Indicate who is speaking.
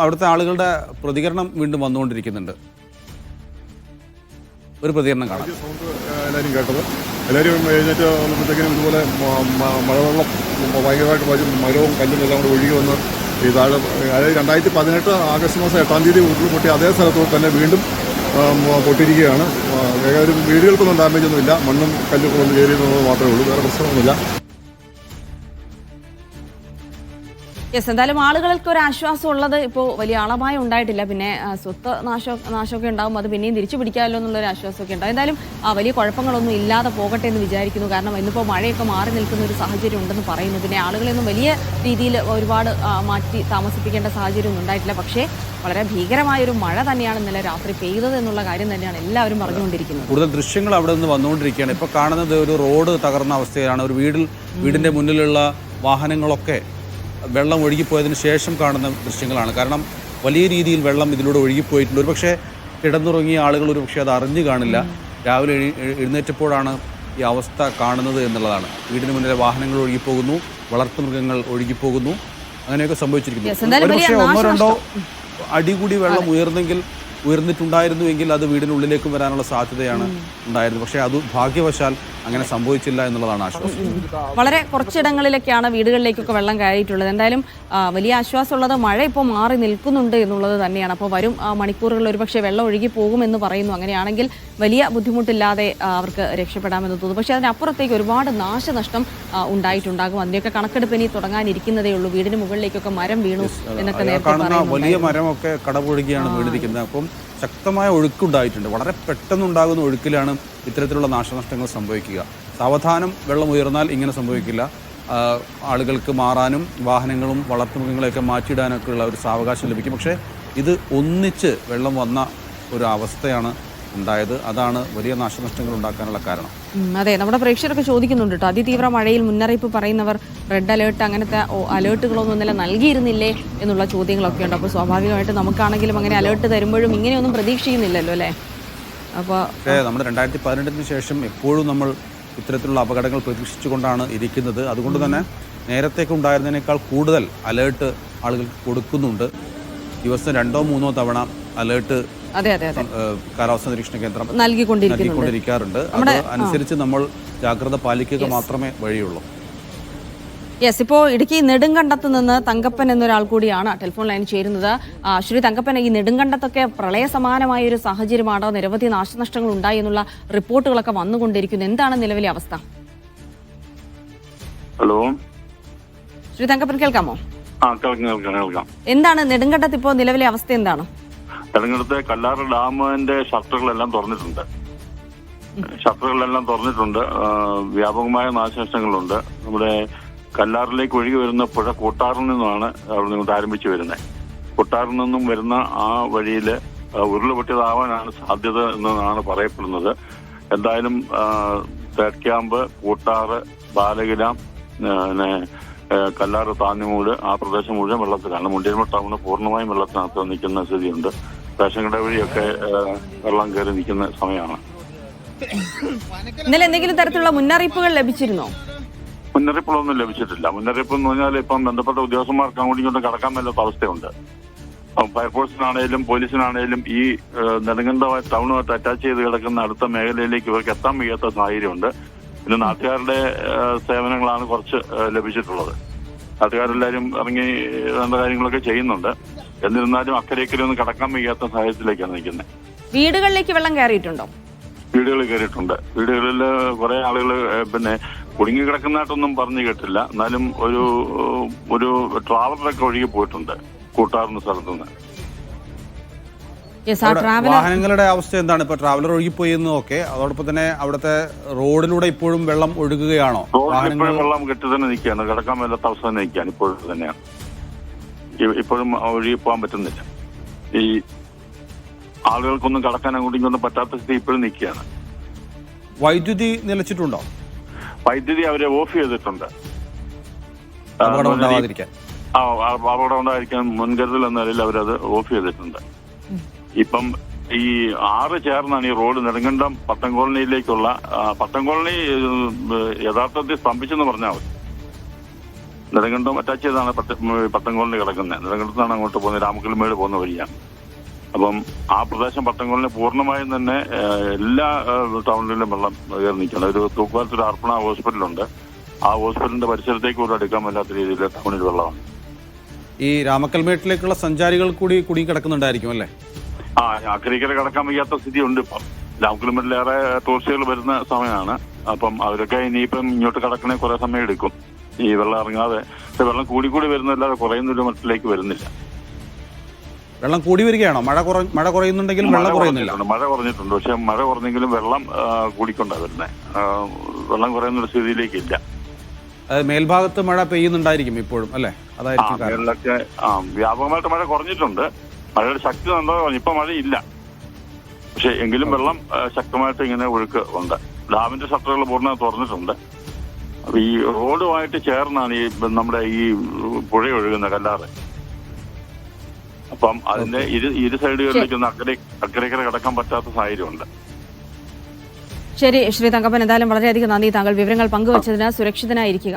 Speaker 1: അവിടുത്തെ ആളുകളുടെ പ്രതികരണം വീണ്ടും വന്നുകൊണ്ടിരിക്കുന്നുണ്ട്. ഒരു പ്രതികരണം കാണാം.
Speaker 2: എല്ലാവരും കേട്ടത്, എല്ലാവരും എഴുന്നേറ്റ് വന്നപ്പോഴത്തേക്കിനും ഇതുപോലെ മഴവെള്ളം ഭയങ്കരമായിട്ട് വരും, മരവും കല്ലും എല്ലാം കൂടെ ഒഴുകി വന്ന് ഈ താഴെ, അതായത് 2018 ആഗസ്റ്റ് മാസം 8-ാം തീയതി ഉരുൾപൊട്ടി അതേ സ്ഥലത്തോട്ട് തന്നെ വീണ്ടും പൊട്ടിയിരിക്കുകയാണ്. ഏതായാലും വീടുകൾക്കൊന്നും ഡാമേജ് ഒന്നുമില്ല, മണ്ണും കല്ലൊക്കെ വന്ന് കയറിയെന്നുള്ളത് മാത്രമേ ഉള്ളൂ, വേറെ പ്രശ്നമൊന്നുമില്ല.
Speaker 3: എന്തായാലും ആളുകൾക്ക് ഒരു ആശ്വാസം ഉള്ളത് ഇപ്പോൾ വലിയ ആളപായം ഉണ്ടായിട്ടില്ല. പിന്നെ സ്വത്ത് നാശമൊക്കെ ഉണ്ടാകും, അത് പിന്നെയും തിരിച്ചു പിടിക്കാമല്ലോ എന്നുള്ളൊരു ആശ്വാസമൊക്കെ ഉണ്ടാവും. എന്തായാലും വലിയ കുഴപ്പങ്ങളൊന്നും ഇല്ലാതെ പോകട്ടെ എന്ന് വിചാരിക്കുന്നു. കാരണം ഇന്നിപ്പോൾ മഴയൊക്കെ മാറി നിൽക്കുന്ന ഒരു സാഹചര്യം ഉണ്ടെന്ന് പറയുന്നു. പിന്നെ ആളുകളെയൊന്നും വലിയ രീതിയിൽ ഒരുപാട് മാറ്റി താമസിപ്പിക്കേണ്ട സാഹചര്യമൊന്നും ഉണ്ടായിട്ടില്ല. പക്ഷേ വളരെ ഭീകരമായൊരു മഴ തന്നെയാണ് ഇന്നലെ രാത്രി പെയ്തത് എന്നുള്ള കാര്യം തന്നെയാണ് എല്ലാവരും പറഞ്ഞുകൊണ്ടിരിക്കുന്നത്.
Speaker 1: കൂടുതൽ ദൃശ്യങ്ങൾ അവിടെ നിന്ന് വന്നുകൊണ്ടിരിക്കുകയാണ്. ഇപ്പോൾ കാണുന്നത് ഒരു റോഡ് തകർന്ന അവസ്ഥയാണ്. ഒരു വീടിൻ്റെ മുന്നിലുള്ള വാഹനങ്ങളൊക്കെ വെള്ളം ഒഴുകിപ്പോയതിന് ശേഷം കാണുന്ന ദൃശ്യങ്ങളാണ്. കാരണം വലിയ രീതിയിൽ വെള്ളം ഇതിലൂടെ ഒഴുകിപ്പോയിട്ടുണ്ട്. ഒരുപക്ഷെ കിടന്നുറങ്ങിയ ആളുകൾ ഒരുപക്ഷെ അത് അറിഞ്ഞു കാണില്ല. രാവിലെ എഴുന്നേറ്റപ്പോഴാണ് ഈ അവസ്ഥ കാണുന്നത് എന്നുള്ളതാണ്. വീടിന് മുന്നിലെ വാഹനങ്ങൾ ഒഴുകിപ്പോകുന്നു, വളർത്തുമൃഗങ്ങൾ ഒഴുകിപ്പോകുന്നു, അങ്ങനെയൊക്കെ സംഭവിച്ചിരിക്കുന്നു. ഒരുപക്ഷെ 1-2 അടി കൂടി വെള്ളം ഉയർന്നിട്ടുണ്ടായിരുന്നുവെങ്കിൽ അത് വീടിനുള്ളിലേക്ക് വരാനുള്ള സാധ്യതയാണ് ഉണ്ടായിരുന്നത്. പക്ഷേ അത് ഭാഗ്യവശാൽ അങ്ങനെ സംഭവിച്ചില്ല എന്നുള്ളതാണ് ആശ്വാസം.
Speaker 3: വളരെ കുറച്ചിടങ്ങളിലൊക്കെയാണ് വീടുകളിലേക്കൊക്കെ വെള്ളം കയറിയിട്ടുള്ളത്. എന്തായാലും വലിയ ആശ്വാസമുള്ളത് മഴ ഇപ്പോൾ മാറി നിൽക്കുന്നുണ്ട് എന്നുള്ളത് തന്നെയാണ്. അപ്പോൾ വരും മണിക്കൂറുകളിൽ ഒരുപക്ഷെ വെള്ളം ഒഴുകി പോകുമെന്ന് പറയുന്നു. അങ്ങനെയാണെങ്കിൽ വലിയ ബുദ്ധിമുട്ടില്ലാതെ അവർക്ക് രക്ഷപ്പെടാമെന്ന് തോന്നുന്നു. പക്ഷേ അതിനപ്പുറത്തേക്ക് ഒരുപാട് നാശനഷ്ടം ഉണ്ടായിട്ടുണ്ടാകും. അതിൻ്റെയൊക്കെ കണക്കെടുപ്പ് ഇനി തുടങ്ങാനിരിക്കുന്നതേ ഉള്ളൂ. വീടിന് മുകളിലേക്കൊക്കെ മരം വീണു എന്നൊക്കെ നേരത്തെ
Speaker 1: വലിയ മരമൊക്കെ കടപുഴകിയാണ് വീണിരിക്കുന്നത്. അപ്പം ശക്തമായ ഒഴുക്കുണ്ടായിട്ടുണ്ട്. വളരെ പെട്ടെന്നുണ്ടാകുന്ന ഒഴുക്കിലാണ് ഇത്തരത്തിലുള്ള നാശനഷ്ടങ്ങൾ സംഭവിക്കുക. സാവധാനം വെള്ളം ഉയർന്നാൽ ഇങ്ങനെ സംഭവിക്കില്ല. ആളുകൾക്ക് മാറാനും വാഹനങ്ങളും വളർത്തുമൃഗങ്ങളെയൊക്കെ മാറ്റിയിടാനൊക്കെ ഉള്ള ഒരു സാവകാശം ലഭിക്കും. പക്ഷേ ഇത് ഒന്നിച്ച് വെള്ളം വന്ന ഒരു അവസ്ഥയാണ് ഉണ്ടായത്. അതാണ് വലിയ നാശനഷ്ടങ്ങൾ ഉണ്ടാക്കാനുള്ള കാരണം.
Speaker 3: അതെ, നമ്മുടെ പ്രേക്ഷകരൊക്കെ ചോദിക്കുന്നുണ്ട് കേട്ടോ, അതിതീവ്ര മഴയിൽ മുന്നറിയിപ്പ് പറയുന്നവർ റെഡ് അലേർട്ട് അങ്ങനത്തെ അലേർട്ടുകളൊന്നും ഇന്നലെ നൽകിയിരുന്നില്ലേ എന്നുള്ള ചോദ്യങ്ങളൊക്കെ ഉണ്ട്. അപ്പോൾ സ്വാഭാവികമായിട്ട് നമുക്കാണെങ്കിലും അങ്ങനെ അലേർട്ട് തരുമ്പോഴും ഇങ്ങനെയൊന്നും പ്രതീക്ഷിക്കുന്നില്ലല്ലോ അല്ലേ. അപ്പോൾ
Speaker 1: നമ്മുടെ 2018 ശേഷം എപ്പോഴും നമ്മൾ ഇത്തരത്തിലുള്ള അപകടങ്ങൾ പ്രതീക്ഷിച്ചുകൊണ്ടാണ് ഇരിക്കുന്നത്. അതുകൊണ്ട് തന്നെ നേരത്തേക്ക് ഉണ്ടായിരുന്നതിനേക്കാൾ കൂടുതൽ അലേർട്ട് ആളുകൾക്ക് കൊടുക്കുന്നുണ്ട്. ദിവസം 2-3 തവണ അലേർട്ട് കാലാവസ്ഥാ നിരീക്ഷണ കേന്ദ്രം നൽകിക്കൊണ്ടിരിക്കാറുണ്ട്. അത് അനുസരിച്ച് നമ്മൾ ജാഗ്രത പാലിക്കുക മാത്രമേ വഴിയുള്ളൂ.
Speaker 3: ഇപ്പോൾ ഇടുക്കി നെടുങ്കണ്ടത്ത് നിന്ന് തങ്കപ്പൻ എന്നൊരാൾ കൂടിയാണ് ടെലിഫോൺ ലൈൻ ചേരുന്നത്. ശ്രീ തങ്കപ്പൻ, ഈ നെടുങ്കണ്ടത്തൊക്കെ പ്രളയ സമാനമായ ഒരു സാഹചര്യമാണ്, നിരവധി നാശനഷ്ടങ്ങൾ ഉണ്ടായി എന്നുള്ള റിപ്പോർട്ടുകളൊക്കെ വന്നുകൊണ്ടിരിക്കുന്നു. എന്താണ് നിലവിലെ അവസ്ഥ?
Speaker 4: ഹലോ
Speaker 3: ശ്രീ തങ്കപ്പൻ, കേൾക്കാമോ?
Speaker 4: കേൾക്കാം.
Speaker 3: എന്താണ് നെടുങ്കണ്ടത്ത് ഇപ്പോൾ നിലവിലെ അവസ്ഥ? എന്താണ്
Speaker 4: നെടുങ്കണ്ടത്തെ കല്ലാറ് ഡാമിന്റെ ഷട്ടറുകളെല്ലാം തുറന്നിട്ടുണ്ട്. വ്യാപകമായ നാശനഷ്ടങ്ങളുണ്ട്. നമ്മുടെ കല്ലാറിലേക്ക് ഒഴുകി വരുന്ന പുഴ കൂട്ടാറിൽ നിന്നാണ് അവിടെ നിങ്ങോട്ട് ആരംഭിച്ചു വരുന്നത്. കൂട്ടാറിൽ നിന്നും വരുന്ന ആ വഴിയിൽ ഉരുളുപൊട്ടിയതാവാനാണ് സാധ്യത എന്നാണ് പറയപ്പെടുന്നത്. എന്തായാലും തേർഡ് ക്യാമ്പ്, കൂട്ടാറ്, ബാലഗിരാം, കല്ലാറ്, താന്നിമൂട് ആ പ്രദേശം മുഴുവൻ വെള്ളത്തിലാണ്. മുണ്ടിയൽമ ടൗണ് പൂർണ്ണമായും വെള്ളത്തിനകത്ത് നിൽക്കുന്ന സ്ഥിതിയുണ്ട്. റേഷൻ കട വഴിയൊക്കെ വെള്ളം കയറി നിൽക്കുന്ന സമയമാണ്.
Speaker 3: ഇന്നലെ എന്തെങ്കിലും തരത്തിലുള്ള മുന്നറിയിപ്പുകൾ ലഭിച്ചിരുന്നോ?
Speaker 4: മുന്നറിയിപ്പുകളൊന്നും ലഭിച്ചിട്ടില്ല. മുന്നറിയിപ്പ് എന്ന് പറഞ്ഞാൽ ഇപ്പം ബന്ധപ്പെട്ട ഉദ്യോഗസ്ഥന്മാർക്ക് അങ്ങോട്ടും ഇങ്ങോട്ടും കടക്കാൻ മേലാത്ത അവസ്ഥയുണ്ട്. ഫയർഫോഴ്സിനാണേലും പോലീസിനാണേലും ഈ നെടുങ്കണ്ടം ടൗണുമായിട്ട് അറ്റാച്ച് ചെയ്ത് കിടക്കുന്ന അടുത്ത മേഖലയിലേക്ക് ഇവർക്ക് എത്താൻ വയ്യാത്ത സാഹചര്യമുണ്ട്. പിന്നെ നാട്ടുകാരുടെ സേവനങ്ങളാണ് കുറച്ച് ലഭിച്ചിട്ടുള്ളത്. നാട്ടുകാരെല്ലാവരും ഇറങ്ങി വേണ്ട കാര്യങ്ങളൊക്കെ ചെയ്യുന്നുണ്ട്. എന്നിരുന്നാലും അക്കരയ്ക്കൊന്നും കടക്കാൻ വയ്യാത്ത സാഹചര്യത്തിലേക്കാണ് നിൽക്കുന്നത്.
Speaker 3: വീടുകളിലേക്ക് വെള്ളം കയറിയിട്ടുണ്ടോ?
Speaker 4: വീടുകളിൽ കയറിയിട്ടുണ്ട്. വീടുകളിൽ കുറെ ആളുകൾ പിന്നെ കുടുങ്ങി കിടക്കുന്നതായിട്ടൊന്നും പറഞ്ഞു കേട്ടില്ല. എന്നാലും ഒരു ട്രാവലറൊക്കെ ഒഴുകി പോയിട്ടുണ്ട് കൂട്ടാറുന്ന സ്ഥലത്തുനിന്ന്.
Speaker 1: വാഹനങ്ങളുടെ അവസ്ഥ എന്താണ്? ഇപ്പൊ ട്രാവലർ ഒഴുകിപ്പോയി എന്നൊക്കെ, അതോടൊപ്പം തന്നെ അവിടുത്തെ റോഡിലൂടെ ഇപ്പോഴും വെള്ളം ഒഴുകുകയാണോ?
Speaker 4: വെള്ളം കെട്ടി തന്നെ നിൽക്കുകയാണ്, കിടക്കാൻ മേലാത്ത അവസ്ഥ തന്നെ നിൽക്കുകയാണ്. ഇപ്പോഴും തന്നെയാണ്, ഇപ്പോഴും ഒഴുകി പോകാൻ പറ്റുന്നില്ല. ഈ ആളുകൾക്കൊന്നും കടക്കാൻ അങ്ങോട്ടും ഇങ്ങോട്ടും പറ്റാത്ത സ്ഥിതി ഇപ്പോഴും നിൽക്കുകയാണ്.
Speaker 1: വൈദ്യുതി നിലച്ചിട്ടുണ്ടോ?
Speaker 4: വൈദ്യുതി അവരെ ഓഫ് ചെയ്തിട്ടുണ്ട്.
Speaker 1: അപകടം
Speaker 4: ഉണ്ടായിരിക്കാൻ മുൻകരുതൽ എന്ന നിലയിൽ അവരത് ഓഫ് ചെയ്തിട്ടുണ്ട്. ഇപ്പം ഈ 6 ചേർന്നാണ് ഈ റോഡ് നെടുങ്കണ്ടം പട്ടം കോളനിയിലേക്കുള്ള. പട്ടം കോളനി യഥാർത്ഥത്തിൽ സ്തംഭിച്ചെന്ന് പറഞ്ഞാൽ മതി. നെടുങ്കണ്ടം അറ്റാച്ച് ചെയ്താണ് പട്ടംകോളിൽ കിടക്കുന്നത്. നെടുങ്കണ്ടത്താണ് അങ്ങോട്ട് പോകുന്നത്, രാമക്കൽമേട് പോകുന്ന വഴിയാണ്. അപ്പം ആ പ്രദേശം പട്ടംകോളിനെ പൂർണ്ണമായും തന്നെ എല്ലാ ടൗണിലും വെള്ളം കയറി നിൽക്കണം. ഒരു തൂക്കുപാലത്തൊരു അർപ്പണ ഹോസ്പിറ്റലുണ്ട്, ആ ഹോസ്പിറ്റലിന്റെ പരിസരത്തേക്ക് പോലും അടുക്കാൻ പറ്റാത്ത രീതിയിൽ ടൗണിൽ വെള്ളമാണ്.
Speaker 1: ഈ രാമക്കൽമേട്ടിലേക്കുള്ള സഞ്ചാരികൾ കൂടി കുടുങ്ങി കിടക്കുന്നുണ്ടായിരിക്കും അല്ലേ?
Speaker 4: അക്കരയ്ക്കര കിടക്കാൻ വയ്യാത്ത സ്ഥിതിയുണ്ട് ഇപ്പം. രാമക്കൽമേട്ടിലേറെ ടൂറിസ്റ്റുകൾ വരുന്ന സമയമാണ്. അപ്പം അവരൊക്കെ ഇനിയിപ്പം ഇങ്ങോട്ട് കിടക്കണേ കുറെ സമയം എടുക്കും ഈ വെള്ളം ഇറങ്ങാതെ. വെള്ളം കൂടി വരുന്നല്ലാതെ കുറയുന്നൊരു മട്ടിലേക്ക് വരുന്നില്ല.
Speaker 1: വെള്ളം കൂടി വരികയാണോ? മഴ കുറയുന്നുണ്ടെങ്കിലും വെള്ളം കുറയുന്നില്ല.
Speaker 4: മഴ കുറഞ്ഞിട്ടുണ്ട്, പക്ഷെ മഴ കുറഞ്ഞെങ്കിലും വെള്ളം കൂടിക്കൊണ്ടാണ് വരുന്നത്. വെള്ളം കുറയുന്നൊരു സ്ഥിതിയിലേക്കില്ല.
Speaker 1: മേൽഭാഗത്ത് മഴ പെയ്യുന്നുണ്ടായിരിക്കും ഇപ്പോഴും അല്ലേ? അതായിരിക്കും
Speaker 4: മേളിലൊക്കെ വ്യാപകമായിട്ട് മഴ കുറഞ്ഞിട്ടുണ്ട്. മഴയുടെ ശക്തി നന്നാ കുറഞ്ഞു. ഇപ്പൊ മഴയില്ല, പക്ഷെ എങ്കിലും വെള്ളം ശക്തമായിട്ട് ഇങ്ങനെ ഒഴുക്ക് ഉണ്ട്. ഡാമിന്റെ ഷട്ടറുകൾ പൂർണ്ണ തുറന്നിട്ടുണ്ട്. അപ്പൊ ഈ റോഡുമായിട്ട് ചേർന്നാണ് ഈ നമ്മുടെ ഈ പുഴ ഒഴുകുന്ന കല്ലാറ്. അപ്പം അതിന്റെ ഇരു സൈഡുകളിലേക്കൊന്നും അക്കരയ്ക്കര കിടക്കാൻ പറ്റാത്ത സാഹചര്യമുണ്ട്.
Speaker 3: ശരി ശ്രീ തങ്കപ്പൻ, എന്തായാലും വളരെയധികം നന്ദി. താങ്കൾ വിവരങ്ങൾ പങ്കുവച്ചതിന്. സുരക്ഷിതനായിരിക്കുക.